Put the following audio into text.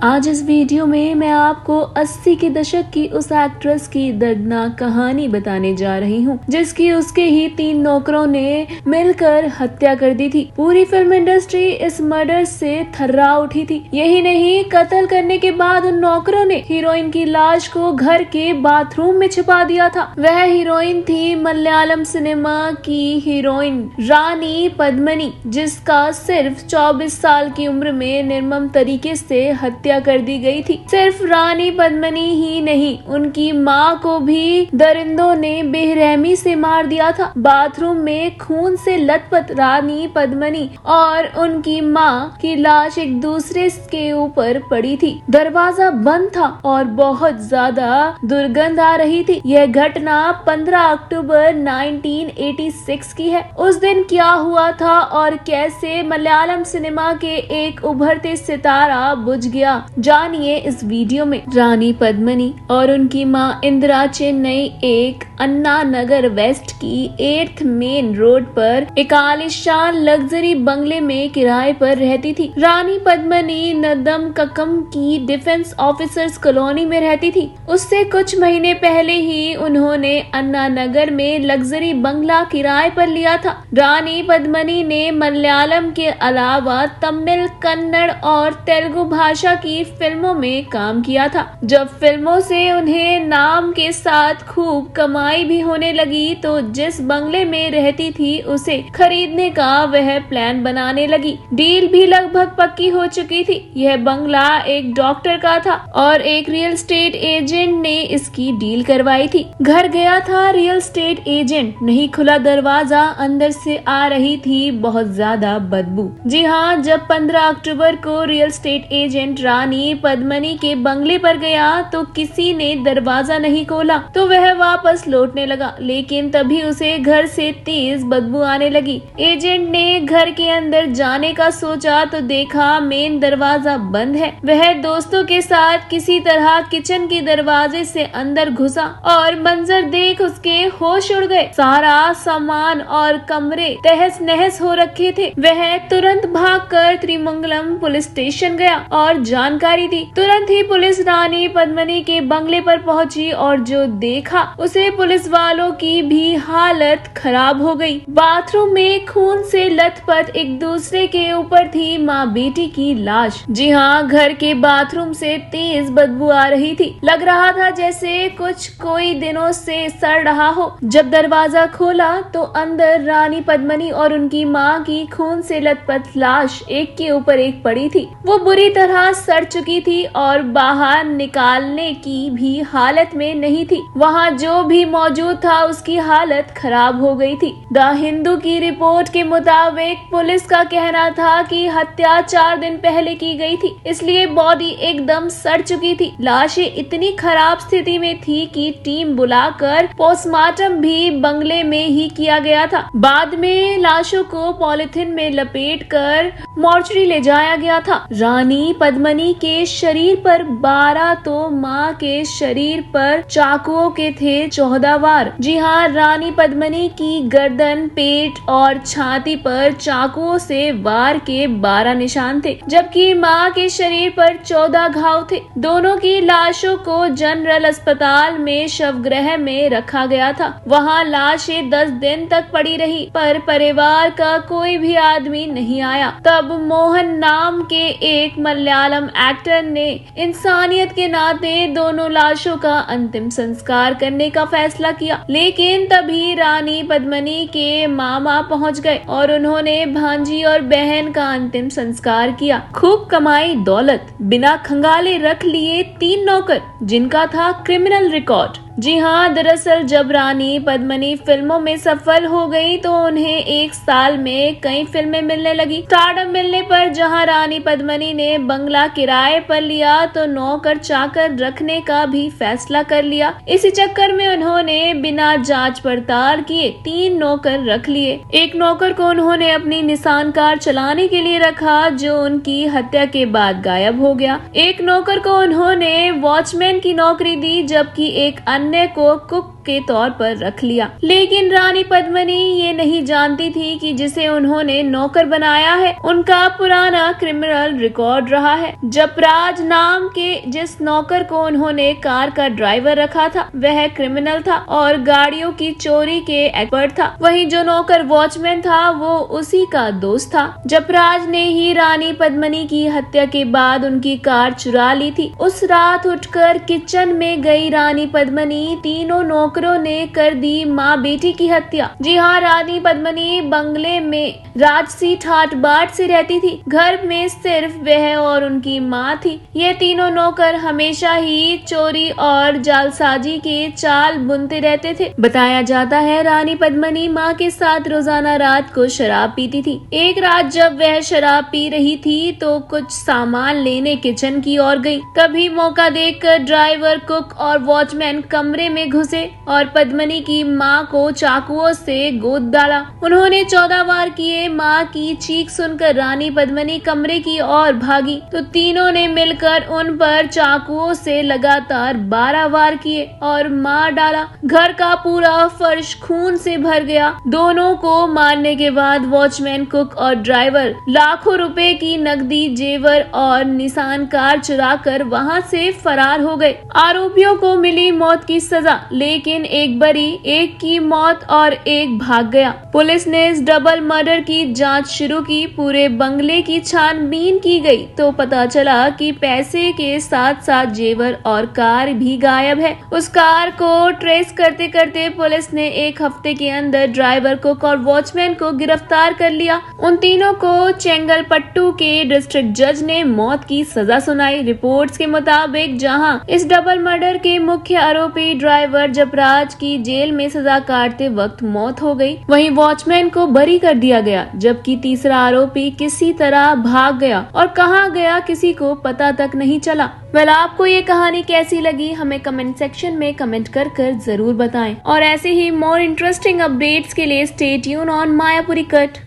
आज इस वीडियो में मैं आपको 80 के दशक की उस एक्ट्रेस की दर्दनाक कहानी बताने जा रही हूँ जिसकी उसके ही 3 नौकरों ने मिलकर हत्या कर दी थी। पूरी फिल्म इंडस्ट्री इस मर्डर से थर्रा उठी थी। यही नहीं, कत्ल करने के बाद उन नौकरों ने हीरोइन की लाश को घर के बाथरूम में छिपा दिया था। वह हीरोइन थी मलयालम सिनेमा की हीरोइन रानी पद्मिनी, जिसका सिर्फ 24 साल की उम्र में निर्मम तरीके से हत्या कर दी गई थी। सिर्फ रानी पद्मिनी ही नहीं, उनकी माँ को भी दरिंदों ने बेरहमी से मार दिया था। बाथरूम में खून से लथपथ रानी पद्मिनी और उनकी माँ की लाश एक दूसरे के ऊपर पड़ी थी। दरवाजा बंद था और बहुत ज्यादा दुर्गंध आ रही थी। यह घटना 15 अक्टूबर 1986 की है। उस दिन क्या हुआ था और कैसे मलयालम सिनेमा के एक उभरते सितारा बुझ गया, जानिए इस वीडियो में। रानी पद्मिनी और उनकी मां इंदिरा चेन्नई एक अन्ना नगर वेस्ट की 8th मेन रोड पर एक आलीशान लग्जरी बंगले में किराए पर रहती थी। रानी पद्मिनी नदमककम की डिफेंस ऑफिसर्स कॉलोनी में रहती थी। उससे कुछ महीने पहले ही उन्होंने अन्ना नगर में लग्जरी बंगला किराए पर लिया था। रानी पद्मिनी ने मलयालम के अलावा तमिल, कन्नड़ और तेलुगु भाषा की फिल्मों में काम किया था। जब फिल्मों से उन्हें नाम के साथ खूब कमाई भी होने लगी तो जिस बंगले में रहती थी उसे खरीदने का वह प्लान बनाने लगी। डील भी लगभग पक्की हो चुकी थी। यह बंगला एक डॉक्टर का था और एक रियल एस्टेट एजेंट ने इसकी डील करवाई थी। घर गया था रियल एस्टेट एजेंट, नहीं खुला दरवाजा, अंदर से आ रही थी बहुत ज्यादा बदबू। जी हाँ, जब 15 अक्टूबर को रियल एस्टेट एजेंट रानी पद्मिनी के बंगले पर गया तो किसी ने दरवाजा नहीं खोला तो वह वापस लौटने लगा, लेकिन तभी उसे घर से तेज बदबू आने लगी। एजेंट ने घर के अंदर जाने का सोचा तो देखा मेन दरवाजा बंद है। वह दोस्तों के साथ किसी तरह किचन के दरवाजे से अंदर घुसा और मंजर देख उसके होश उड़ गए। सारा सामान और कमरे तहस नहस हो रखे थे। वह तुरंत भागकर त्रिमंगलम पुलिस स्टेशन गया और जानकारी दी। तुरंत ही पुलिस रानी पद्मिनी के बंगले पर पहुंची और जो देखा उसे पुलिस वालों की भी हालत खराब हो गई। बाथरूम में खून से लथपथ एक दूसरे के ऊपर थी माँ बेटी की लाश। जी हाँ, घर के बाथरूम से तेज बदबू आ रही थी। लग रहा था जैसे कुछ कोई दिनों से सड़ रहा हो। जब दरवाजा खोला तो अंदर रानी पद्मिनी और उनकी माँ की खून से लथपथ लाश एक के ऊपर एक पड़ी थी। वो बुरी तरह सड़ चुकी थी और बाहर निकालने की भी हालत में नहीं थी। वहाँ जो भी मौजूद था उसकी हालत खराब हो गई थी। द हिंदू की रिपोर्ट के मुताबिक पुलिस का कहना था कि हत्या 4 दिन पहले की गई थी, इसलिए बॉडी एकदम सड़ चुकी थी। लाशें इतनी खराब स्थिति में थी कि टीम बुलाकर पोस्टमार्टम भी बंगले में ही किया गया था। बाद में लाशों को पॉलिथीन में लपेटकर मॉर्चरी ले जाया गया था। रानी पद्मिनी के शरीर पर 12 तो माँ के शरीर पर चाकुओं के थे 14 वार। जी हाँ, रानी पद्मिनी की गर्दन, पेट और छाती पर चाकुओं से वार के 12 निशान थे, जबकि माँ के शरीर पर 14 घाव थे। दोनों की लाशों को जनरल अस्पताल में शवगृह में रखा गया था। वहाँ लाशें 10 दिन तक पड़ी रही पर परिवार का कोई भी आदमी नहीं आया। तब मोहन नाम के एक मलयालम एक्टर ने इंसानियत के नाते दोनों लाशों का अंतिम संस्कार करने का फैसला किया, लेकिन तभी रानी पद्मिनी के मामा पहुंच गए और उन्होंने भांजी और बहन का अंतिम संस्कार किया। खूब कमाई दौलत, बिना खंगाले रख लिए 3 नौकर जिनका था क्रिमिनल रिकॉर्ड। जी हाँ, दरअसल जब रानी पद्मिनी फिल्मों में सफल हो गई तो उन्हें 1 साल में कई फिल्में मिलने लगी। स्टारडम मिलने पर जहाँ रानी पद्मिनी ने बंगला किराए पर लिया तो नौकर चाकर रखने का भी फैसला कर लिया। इसी चक्कर में उन्होंने बिना जांच पड़ताल किए 3 नौकर रख लिए। एक नौकर को उन्होंने अपनी निसान कार चलाने के लिए रखा जो उनकी हत्या के बाद गायब हो गया। एक नौकर को उन्होंने वॉचमैन की नौकरी दी, जबकि एक अन्य को कुक के तौर पर रख लिया। लेकिन रानी पद्मिनी ये नहीं जानती थी कि जिसे उन्होंने नौकर बनाया है उनका पुराना क्रिमिनल रिकॉर्ड रहा है। जपराज नाम के जिस नौकर को उन्होंने कार का ड्राइवर रखा था वह क्रिमिनल था और गाड़ियों की चोरी के एक्सपर्ट था। वहीं जो नौकर वॉचमैन था वो उसी का दोस्त था। जपराज ने ही रानी पद्मिनी की हत्या के बाद उनकी कार चुरा ली थी। उस रात उठकर किचन में गई रानी पद्मिनी, तीनों नौकरों ने कर दी माँ बेटी की हत्या। जी हाँ, रानी पद्मिनी बंगले में राजसी ठाट बाट से रहती थी। घर में सिर्फ वह और उनकी माँ थी। ये तीनों नौकर हमेशा ही चोरी और जालसाजी के चाल बुनते रहते थे। बताया जाता है रानी पद्मिनी माँ के साथ रोजाना रात को शराब पीती थी। एक रात जब वह शराब पी रही थी तो कुछ सामान लेने किचन की ओर गई। तभी मौका देखकर ड्राइवर, कुक और वॉचमैन कमरे में घुसे और पद्मिनी की माँ को चाकुओं से गोद डाला। उन्होंने 14 वार किए। माँ की चीख सुनकर रानी पद्मिनी कमरे की ओर भागी तो तीनों ने मिलकर उन पर चाकुओं से लगातार 12 वार किए और मार डाला। घर का पूरा फर्श खून से भर गया। दोनों को मारने के बाद वॉचमैन, कुक और ड्राइवर लाखों रुपए की नकदी, जेवर और निशान कार चुराकर वहां से फरार हो गए। आरोपियों को मिली मौत की सजा, लेकिन एक बरी, एक की मौत और एक भाग गया। पुलिस ने इस डबल मर्डर की जांच शुरू की। पूरे बंगले की छानबीन की गई तो पता चला कि पैसे के साथ साथ जेवर और कार भी गायब है। उस कार को ट्रेस करते करते पुलिस ने एक हफ्ते के अंदर ड्राइवर, कुक और वॉचमैन को गिरफ्तार कर लिया। उन तीनों को चेंगलपट्टू के डिस्ट्रिक्ट जज ने मौत की सजा सुनाई। रिपोर्ट्स के मुताबिक जहां इस डबल मर्डर के मुख्य आरोपी ड्राइवर जपराज की जेल में सजा काटते वक्त मौत हो गई, वहीं वॉचमैन को बरी कर दिया गया, जबकि तीसरा आरोपी किसी तरह भाग गया और कहां गया किसी को पता तक नहीं चला। आपको ये कहानी कैसी लगी हमें कमेंट सेक्शन में कमेंट कर जरूर बताएं और ऐसे ही मोर इंटरेस्टिंग अपडेट्स के लिए stay tune on Mayapuri cut.